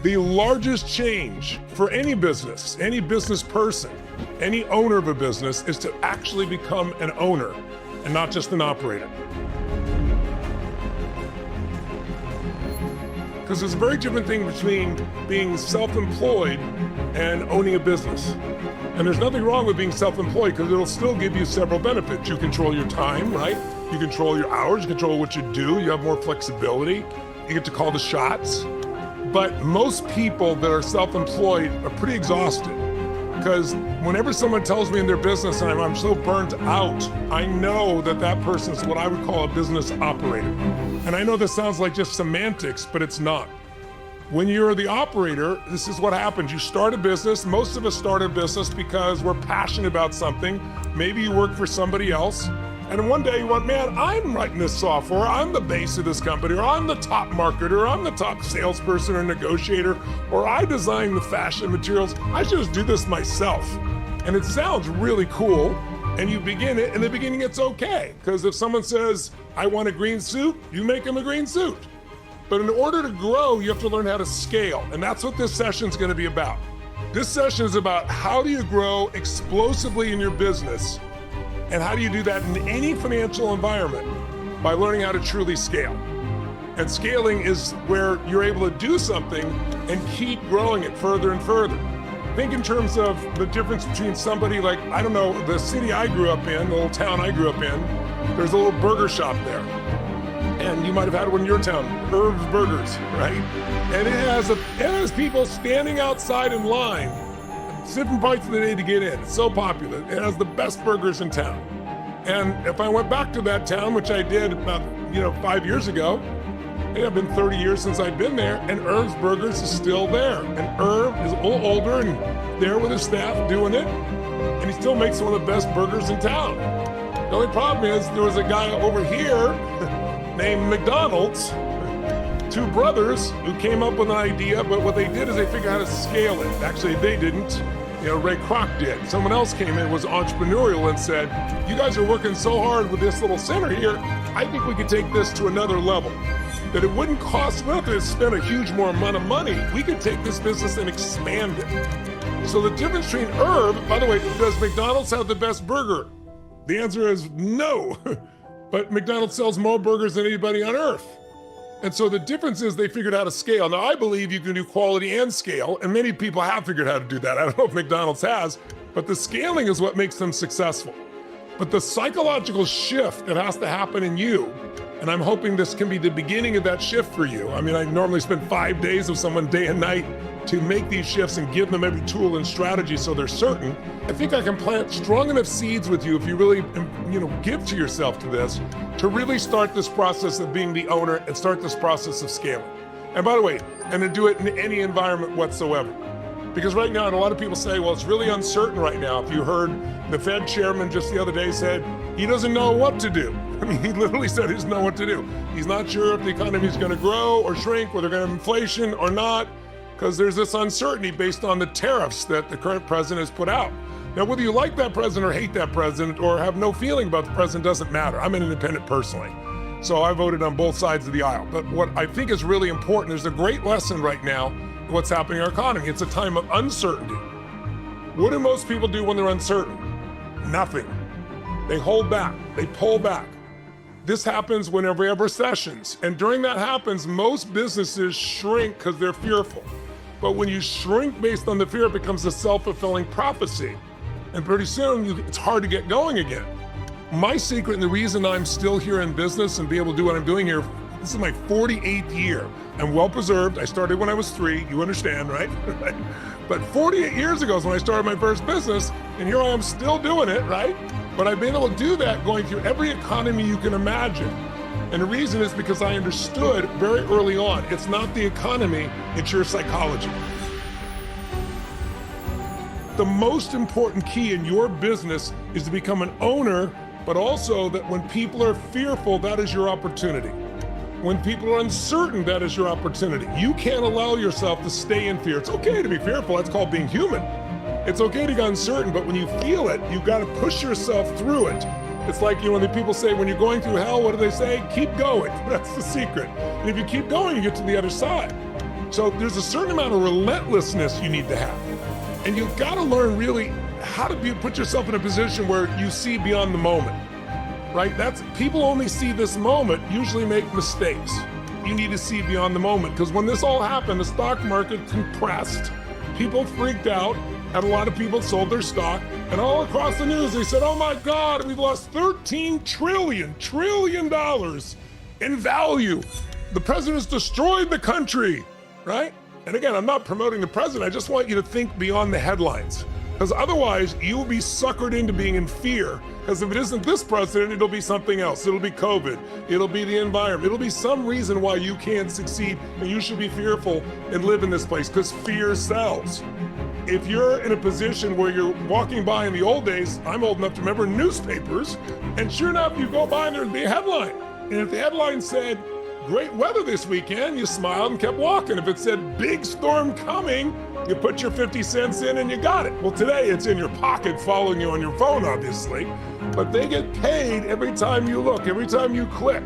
The largest change for any business person, any owner of a business is to actually become an owner and not just an operator. Because there's a very different thing between being self-employed and owning a business. And there's nothing wrong with being self-employed because it'll still give you several benefits. You control your time, right? You control your hours, you control what you do, you have more flexibility, you get to call the shots. But most people that are self-employed are pretty exhausted because whenever someone tells me in their business and I'm so burnt out, I know that that person is what I would call a business operator. And I know this sounds like just semantics, but it's not. When you're the operator, this is what happens. You start a business. Most of us start a business because we're passionate about something. Maybe you work for somebody else. And one day you went, man, I'm writing this software. I'm the base of this company, or I'm the top marketer, or I'm the top salesperson or negotiator, or I design the fashion materials. I should just do this myself. And it sounds really cool. And you begin it. In the beginning, it's okay. Because if someone says, I want a green suit, you make them a green suit. But in order to grow, you have to learn how to scale. And that's what this session is going to be about. This session is about how do you grow explosively in your business, and how do you do that in any financial environment by learning how to truly scale. And scaling is where you're able to do something and keep growing it further and further. Think in terms of the difference between somebody like, I don't know, the city I grew up in, the little town I grew up in, there's a little burger shop there. And you might have had one in your town, Irv's Burgers, right? And it has people standing outside in line, different parts of the day to get in. It's so popular. It has the best burgers in town. And if I went back to that town, which I did about 5 years ago, it had been 30 years since I'd been there, and Irv's Burgers is still there. And Irv is a little older and there with his staff doing it, and he still makes one of the best burgers in town. The only problem is there was a guy over here named McDonald's, two brothers who came up with an idea, but what they did is they figured out how to scale it. Actually, they didn't. Ray Kroc did. Someone else came in, was entrepreneurial, and said, you guys are working so hard with this little center here, I think we could take this to another level. That it wouldn't cost, we don't have to spend a huge more amount of money. We could take this business and expand it. So the difference between Irv, by the way, does McDonald's have the best burger? The answer is no. But McDonald's sells more burgers than anybody on earth. And so the difference is they figured out how to scale. Now, I believe you can do quality and scale, and many people have figured out how to do that. I don't know if McDonald's has, but the scaling is what makes them successful. But the psychological shift that has to happen in you, and I'm hoping this can be the beginning of that shift for you. I mean, I normally spend 5 days with someone day and night to make these shifts and give them every tool and strategy so they're certain. I think I can plant strong enough seeds with you if you really, give to yourself to this, to really start this process of being the owner and start this process of scaling. And by the way, and to do it in any environment whatsoever. Because right now, and a lot of people say, well, it's really uncertain right now. If you heard the Fed chairman just the other day said, he doesn't know what to do. I mean, he literally said he doesn't know what to do. He's not sure if the economy is going to grow or shrink, whether they're going to have inflation or not, because there's this uncertainty based on the tariffs that the current president has put out. Now, whether you like that president or hate that president or have no feeling about the president doesn't matter. I'm an independent personally, so I voted on both sides of the aisle. But what I think is really important, there's a great lesson right now in what's happening in our economy. It's a time of uncertainty. What do most people do when they're uncertain? Nothing. They hold back, they pull back. This happens whenever we have recessions. And during that happens, most businesses shrink because they're fearful. But when you shrink based on the fear, it becomes a self-fulfilling prophecy. And pretty soon, it's hard to get going again. My secret and the reason I'm still here in business and be able to do what I'm doing here, this is my 48th year. I'm well preserved. I started when I was 3, you understand, right? But 48 years ago is when I started my first business, and here I am still doing it, right? But I've been able to do that going through every economy you can imagine. And the reason is because I understood very early on, it's not the economy, it's your psychology. The most important key in your business is to become an owner, but also that when people are fearful, that is your opportunity. When people are uncertain, that is your opportunity. You can't allow yourself to stay in fear. It's okay to be fearful, that's called being human. It's okay to get uncertain, but when you feel it, you've got to push yourself through it. It's like, when the people say, when you're going through hell, what do they say? Keep going. That's the secret. And if you keep going, you get to the other side. So there's a certain amount of relentlessness you need to have. And you've got to learn really how to put yourself in a position where you see beyond the moment, right? People only see this moment, usually make mistakes. You need to see beyond the moment, because when this all happened, the stock market compressed, people freaked out, and a lot of people sold their stock, and all across the news, they said, oh my God, we've lost $13 trillion in value. The president's destroyed the country, right? And again, I'm not promoting the president. I just want you to think beyond the headlines, because otherwise you'll be suckered into being in fear. Because if it isn't this president, it'll be something else. It'll be COVID. It'll be the environment. It'll be some reason why you can't succeed, and you should be fearful and live in this place, because fear sells. If you're in a position where you're walking by in the old days, I'm old enough to remember newspapers, and sure enough, you go by and there'd be a headline. And if the headline said, great weather this weekend, you smiled and kept walking. If it said big storm coming, you put your 50 cents in and you got it. Well, today it's in your pocket following you on your phone, obviously, but they get paid every time you look, every time you click.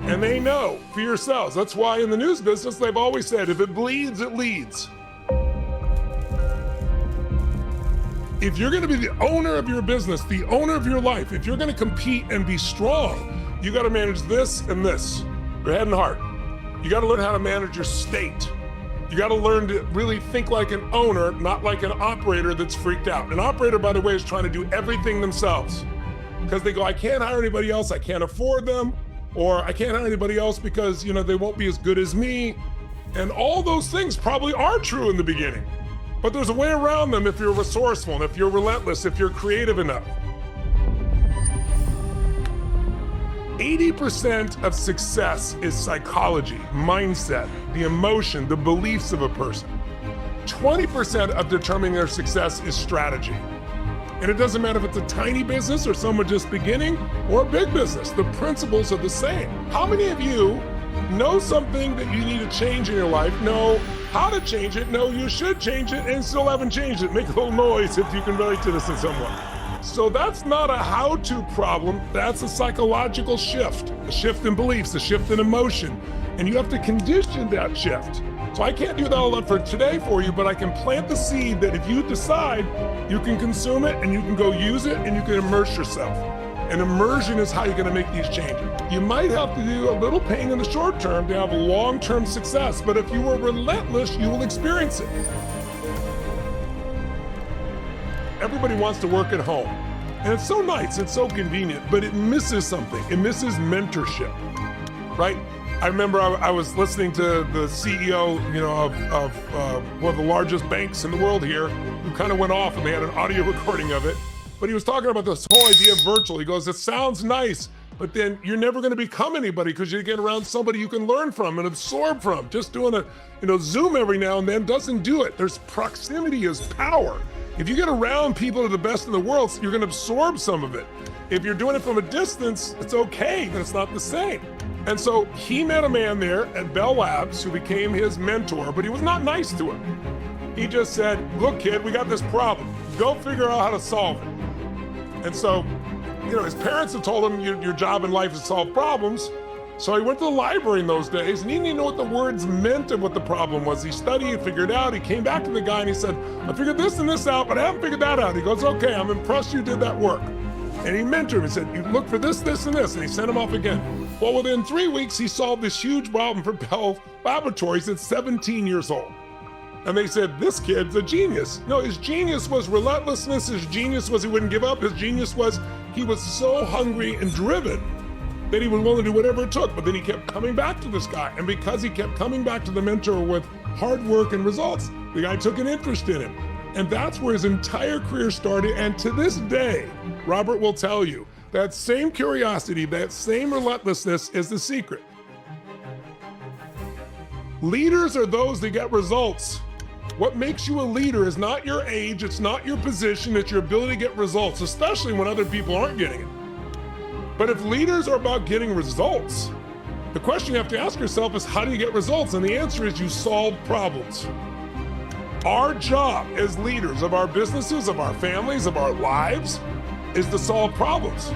And they know fear sells. That's why in the news business, they've always said, if it bleeds, it leads. If you're gonna be the owner of your business, the owner of your life, if you're gonna compete and be strong, you gotta manage this and this. Your head and heart. You got to learn how to manage your state. You got to learn to really think like an owner, not like an operator that's freaked out. An operator, by the way, is trying to do everything themselves, because they go, I can't hire anybody else, I can't afford them, or I can't hire anybody else because, they won't be as good as me. And all those things probably are true in the beginning, but there's a way around them if you're resourceful, and if you're relentless, if you're creative enough. 80% of success is psychology, mindset, the emotion, the beliefs of a person. 20% of determining their success is strategy. And it doesn't matter if it's a tiny business or someone just beginning or a big business, the principles are the same. How many of you know something that you need to change in your life, know how to change it, know you should change it, and still haven't changed it? Make a little noise if you can relate to this in some way. So that's not a how-to problem, that's a psychological shift, a shift in beliefs, a shift in emotion, and you have to condition that shift. So I can't do that a lot for today for you, but I can plant the seed that if you decide, you can consume it and you can go use it and you can immerse yourself. And immersion is how you're gonna make these changes. You might have to do a little pain in the short term to have long-term success, but if you are relentless, you will experience it. Everybody wants to work at home. And it's so nice, it's so convenient, but it misses something. It misses mentorship, right? I remember I was listening to the CEO, of one of the largest banks in the world here, who kind of went off, and they had an audio recording of it. But he was talking about this whole idea of virtual. He goes, it sounds nice, but then you're never going to become anybody, because you get around somebody you can learn from and absorb from. Just doing a Zoom every now and then doesn't do it. There's proximity is power. If you get around people that are the best in the world, you're going to absorb some of it. If you're doing it from a distance, it's okay, but it's not the same. And so he met a man there at Bell Labs who became his mentor, but he was not nice to him. He just said, look, kid, we got this problem. Go figure out how to solve it. And so, his parents had told him your job in life is to solve problems. So he went to the library in those days, and he didn't even know what the words meant and what the problem was. He studied, figured it out. He came back to the guy and he said, I figured this and this out, but I haven't figured that out. He goes, okay, I'm impressed you did that work. And he mentored him. He said, you look for this, this, and this. And he sent him off again. Well, within 3 weeks, he solved this huge problem for Bell Laboratories at 17 years old. And they said, this kid's a genius. No, his genius was relentlessness. His genius was he wouldn't give up. His genius was he was so hungry and driven that he was willing to do whatever it took. But then he kept coming back to this guy. And because he kept coming back to the mentor with hard work and results, the guy took an interest in him. And that's where his entire career started. And to this day, Robert will tell you, that same curiosity, that same relentlessness is the secret. Leaders are those that get results. What makes you a leader is not your age, it's not your position, it's your ability to get results, especially when other people aren't getting it. But if leaders are about getting results, the question you have to ask yourself is, how do you get results? And the answer is you solve problems. Our job as leaders of our businesses, of our families, of our lives, is to solve problems.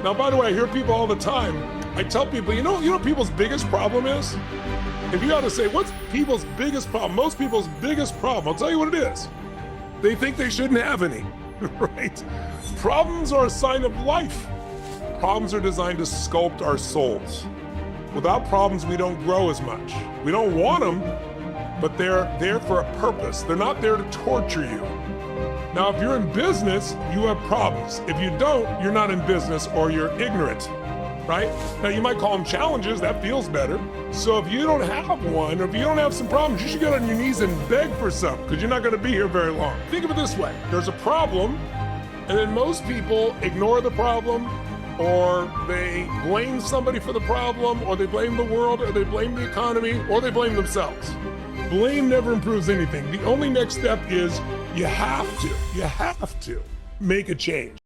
Now, by the way, I hear people all the time. I tell people, you know what people's biggest problem is? If you ought to say, what's people's biggest problem? Most people's biggest problem, I'll tell you what it is. They think they shouldn't have any, right? Problems are a sign of life. Problems are designed to sculpt our souls. Without problems, we don't grow as much. We don't want them, but they're there for a purpose. They're not there to torture you. Now, if you're in business, you have problems. If you don't, you're not in business or you're ignorant, right? Now, you might call them challenges. That feels better. So if you don't have one, or if you don't have some problems, you should get on your knees and beg for some, because you're not going to be here very long. Think of it this way. There's a problem, and then most people ignore the problem, or they blame somebody for the problem, or they blame the world, or they blame the economy, or they blame themselves. Blame never improves anything. The only next step is you have to make a change.